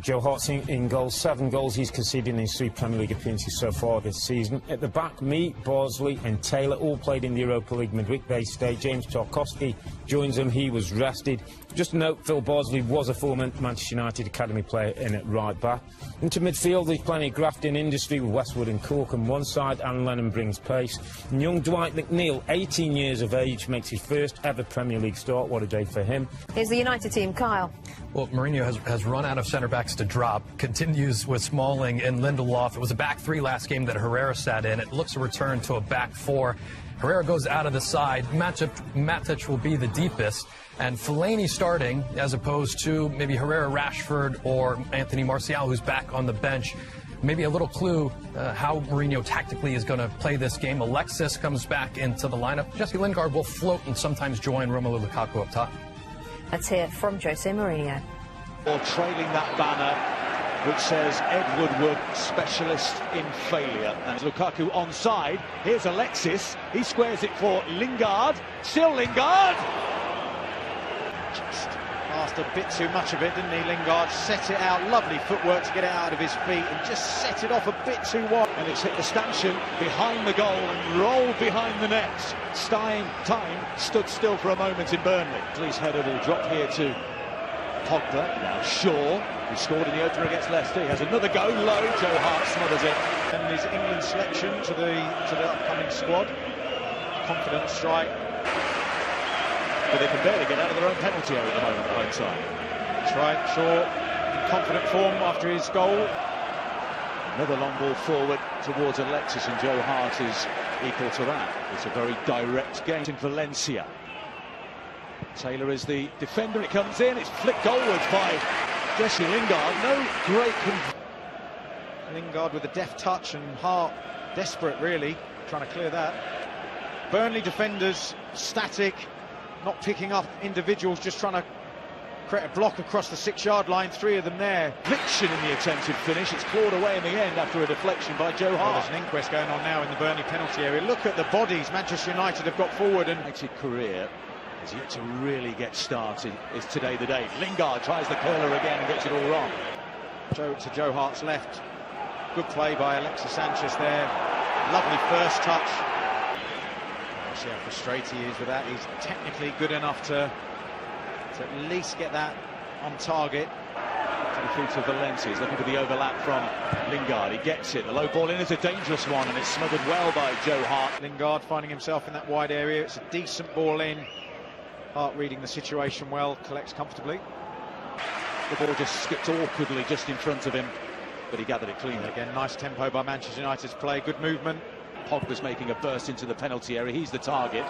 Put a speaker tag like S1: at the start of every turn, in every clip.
S1: Joe Hart's in goals, 7 goals he's conceded in his 3 Premier League appearances so far this season. At the back, me, Bardsley and Taylor all played in the Europa League midweek-based day. James Tarkowski joins them, he was rested. Just a note, Phil Bardsley was a former Manchester United academy player in at right back. Into midfield, there's plenty of graft in industry with Westwood and Cork on one side, and Lennon brings pace. And young Dwight McNeil, 18 years of age, makes his first ever Premier League start. What a day for him.
S2: Here's the United team, Kyle.
S3: Well, Mourinho has run out of centre-backs to drop, continues with Smalling and Lindelof. It was a back 3 last game that Herrera sat in. It looks a return to a back 4. Herrera goes out of the side. Matic will be the deepest. And Fellaini starting, as opposed to maybe Herrera, Rashford, or Anthony Martial, who's back on the bench. Maybe a little clue how Mourinho tactically is going to play this game. Alexis comes back into the lineup. Jesse Lingard will float and sometimes join Romelu Lukaku up top.
S2: Let's hear from Jose Mourinho.
S4: Or trailing that banner which says Ed Woodward, specialist in failure. And Lukaku onside. Here's Alexis. He squares it for Lingard. Still Lingard.
S5: Just asked a bit too much of it, didn't he? Lingard set it out. Lovely footwork to get it out of his feet and just set it off a bit too wide.
S4: And it's hit the stanchion behind the goal and rolled behind the net. Time stood still for a moment in Burnley. Lee's header will drop here to Pogba. Now Shaw, who scored in the opener against Leicester. He has another go low. Joe Hart smothers it.
S5: And his England selection to the upcoming squad. Confident strike. But they can barely get out of their own penalty area at the moment, the home side. That's right, Shaw in confident form after his goal.
S4: Another long ball forward towards Alexis, and Joe Hart is equal to that. It's a very direct game in Valencia. Taylor is the defender, it comes in, it's flicked goalwards by Jesse Lingard. No great...
S5: Lingard with a deft touch, and Hart desperate really, trying to clear that. Burnley defenders static, not picking up individuals, just trying to create a block across the 6-yard line. 3 of them there.
S4: Conviction in the attempted finish. It's clawed away in the end after a deflection by Joe Hart.
S5: Well, there's an inquest going on now in the Burnley penalty area. Look at the bodies Manchester United have got forward, and
S4: career has yet to really get started. Is today the day? Lingard tries the curler again and gets it all wrong.
S5: To Joe Hart's left. Good play by Alexis Sanchez there. Lovely first touch. See how frustrated he is with that. He's technically good enough to at least get that on target.
S4: To the feet of Valencia. He's looking for the overlap from Lingard. He gets it. The low ball in is a dangerous one, and it's smothered well by Joe Hart.
S5: Lingard finding himself in that wide area. It's a decent ball in. Hart reading the situation well, collects comfortably.
S4: The ball just skipped awkwardly just in front of him, but he gathered it cleanly.
S5: Again, nice tempo by Manchester United's play. Good movement.
S4: Pogba's making a burst into the penalty area. He's the target.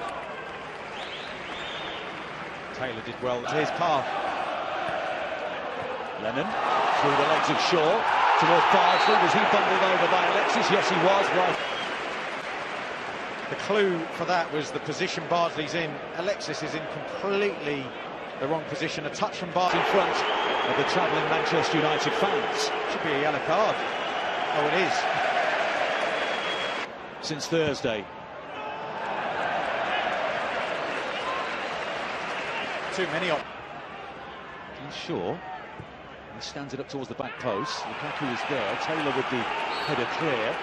S5: Taylor did well. Here's path.
S4: Lennon through the legs of Shaw towards Bardsley. Was he bundled over by Alexis? Yes, he was. Right.
S5: The clue for that was the position Bardsley's in. Alexis is in completely the wrong position. A touch from Bardsley
S4: in front of the travelling Manchester United fans.
S5: Should be a yellow card. Oh, it is.
S4: Since Thursday.
S5: Too many op.
S4: Shaw. He stands it up towards the back post. Lukaku is there. Taylor with the header clear.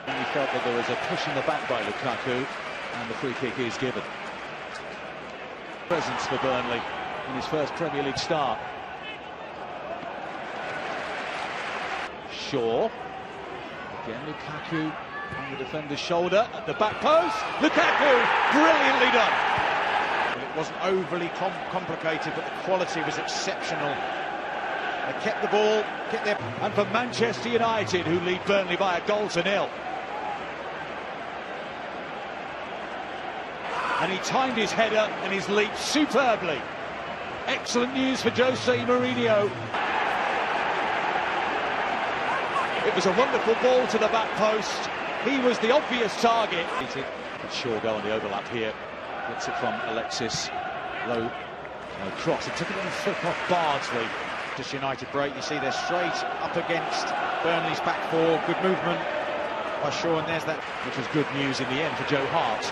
S4: And he felt that there was a push in the back by Lukaku, and the free kick is given. Presence for Burnley in his first Premier League start. Shaw. Again, Lukaku on the defender's shoulder at the back post. Lukaku, brilliantly done.
S5: Well, it wasn't overly complicated, but the quality was exceptional. They kept the ball, kept their...
S4: And for Manchester United, who lead Burnley by 1-0. And he timed his header and his leap superbly. Excellent news for Jose Mourinho. It was a wonderful ball to the back post. He was the obvious target. Shaw go on the overlap here. Gets it from Alexis. Low cross. It took it on the flick off Bardsley.
S5: Just United break. You see they're straight up against Burnley's back 4. Good movement by Shaw, and there's that.
S4: Which was good news in the end for Joe Hart.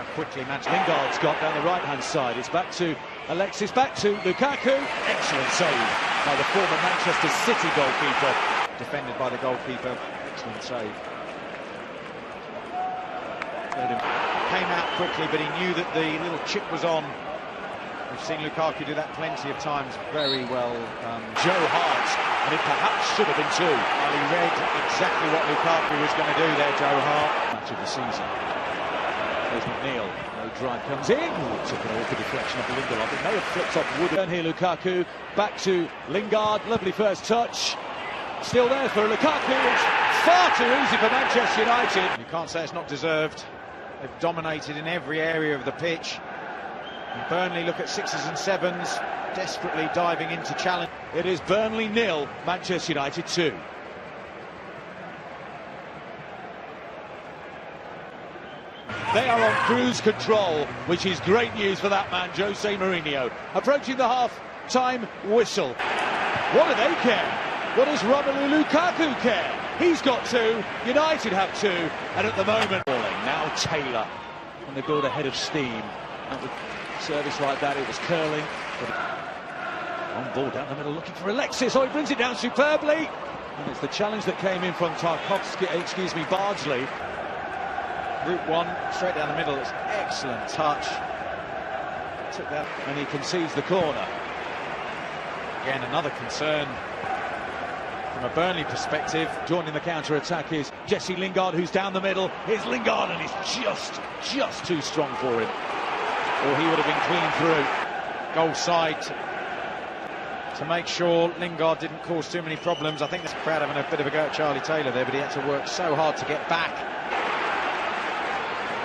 S5: out quickly.
S4: Lingard's got down the right-hand side. It's back to Alexis, back to Lukaku. Excellent save by the former Manchester City goalkeeper.
S5: Defended by the goalkeeper. Excellent save. Came out quickly, but he knew that the little chip was on. We've seen Lukaku do that plenty of times. Very well done.
S4: Joe Hart, and it perhaps should have been two.
S5: Well, he read exactly what Lukaku was going to do there, Joe Hart.
S4: Match of the season. There's McNeil. No drive comes in. Ooh, took an awful deflection off Lindelof. It may have flipped off Wood. Turn here, Lukaku. Back to Lingard. Lovely first touch. Still there for Lukaku. It's far too easy for Manchester United.
S5: You can't say it's not deserved. They've dominated in every area of the pitch. And Burnley look at 6s and 7s, desperately diving into challenge.
S4: It is Burnley 0, Manchester United 2. They are on cruise control, which is great news for that man, Jose Mourinho. Approaching the half-time whistle. What do they care? What does Romelu Lukaku care? He's got 2, United have 2, and at the moment... Now Taylor, and they build ahead of steam. And with service like that, it was curling. But on ball down the middle, looking for Alexis. Oh, he brings it down superbly. And it's the challenge that came in from Bardsley.
S5: Route 1, straight down the middle. It's excellent touch. Took that,
S4: and he concedes the corner.
S5: Again, another concern from a Burnley perspective.
S4: Joining the counter-attack is Jesse Lingard, who's down the middle. Here's Lingard, and he's just too strong for him. Or he would have been clean through.
S5: Goal side to make sure Lingard didn't cause too many problems. I think this crowd having a bit of a go at Charlie Taylor there, but he had to work so hard to get back.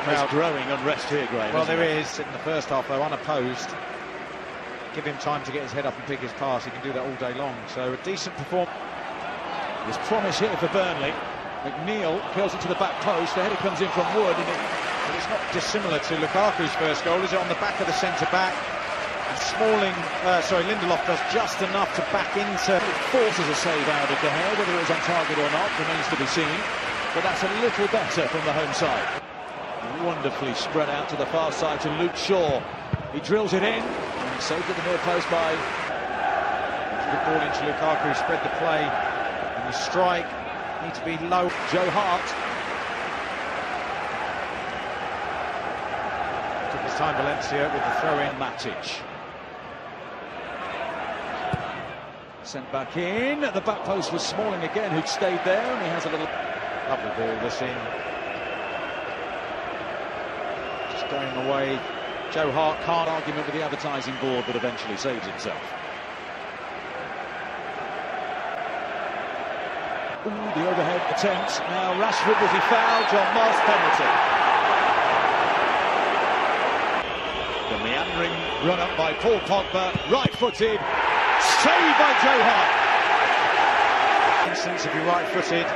S4: There's growing unrest here, Graham.
S5: Well, there is in the first half, though, unopposed. Give him time to get his head up and pick his pass. He can do that all day long. So a decent performance.
S4: There's promise here for Burnley. McNeil curls it to the back post. The header comes in from Wood, and
S5: it's not dissimilar to Lukaku's first goal. Is it on the back of the centre-back? Lindelof does just enough to back into.
S4: It forces a save out of De Gea. Whether it was on target or not remains to be seen. But that's a little better from the home side. Wonderfully spread out to the far side to Luke Shaw. He drills it in. And saved at the near post by...
S5: Good ball into Lukaku. Spread the play. And the strike. Need to be low.
S4: Joe Hart.
S5: Took his time, Valencia, with the throw-in.
S4: Matic. Sent back in. At the back post was Smalling again, who'd stayed there, and he has a little...
S5: Lovely ball, this in. Just going away. Joe Hart can't
S4: argument with the advertising board, but eventually saves himself. Ooh, the overhead attempt. Now Rashford, was he fouled? John Moss, penalty. The meandering run-up by Paul Pogba, right-footed, saved by Joe Hart.
S5: Instance, if you're right-footed,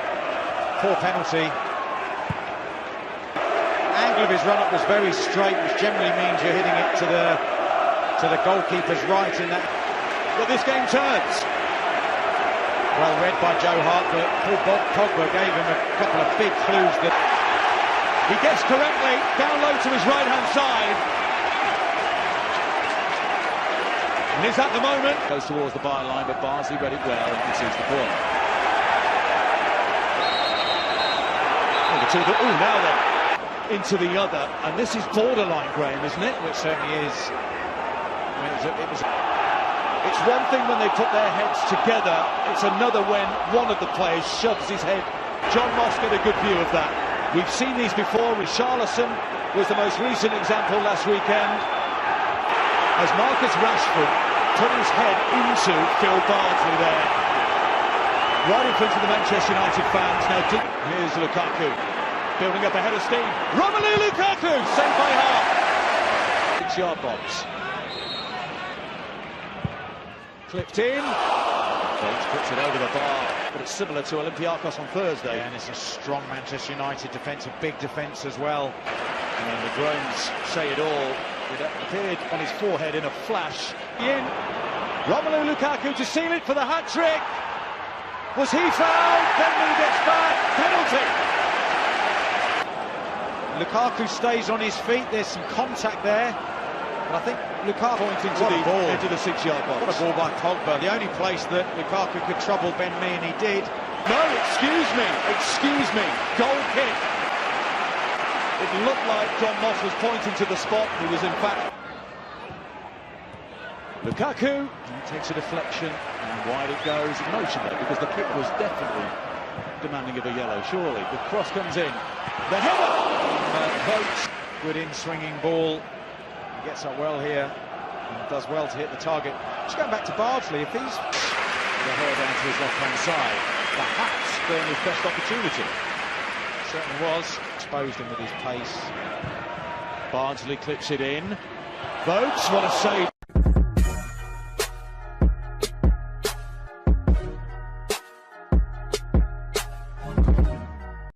S5: poor penalty. Angle of his run-up was very straight, which generally means you're hitting it to the goalkeeper's right in that.
S4: But this game turns.
S5: Well read by Joe Hart, but Paul Pogba gave him a couple of big clues that
S4: he gets correctly down low to his right-hand side. And is that the moment? Goes towards the byline, but Barnsley read it well and concedes the corner. Oh, now then, into the other, and this is borderline, Graham, isn't it?
S5: It certainly is. I mean,
S4: it's one thing when they put their heads together, it's another when one of the players shoves his head. John Moss got a good view of that. We've seen these before. Richarlison was the most recent example last weekend, as Marcus Rashford put his head into Phil Bardsley there, right in front of the Manchester United fans. Now here's Lukaku, building up ahead of steam. Romelu Lukaku, saved by Hart. 6-yard box. Clipped in. Bates puts it over the bar, but it's similar to Olympiacos on Thursday.
S5: Yeah, and it's a strong Manchester United defence, a big defence as well.
S4: And the groans say it all. It appeared on his forehead in a flash. In. Romelu Lukaku to seal it for the hat-trick. Was he fouled? Then he gets back. Penalty.
S5: Lukaku stays on his feet. There's some contact there. But I think Lukaku
S4: Pointing to the edge of the 6-yard box.
S5: What a ball by Pogba. The only place that Lukaku could trouble Ben Mee, and he did.
S4: No, excuse me. Goal kick. It looked like John Moss was pointing to the spot. He was in fact. Lukaku takes a deflection, and wide it goes. Emotion there, because the kick was definitely demanding of a yellow, surely. The cross comes in. The header! Votes.
S5: Good in-swinging ball. He gets up well here and does well to hit the target. Just going back to Bardsley, if he's
S4: The hair down to his left-hand side. Perhaps Burnley's best opportunity.
S5: certainly was, exposed him with his pace.
S4: Bardsley clips it in. Votes, what a save.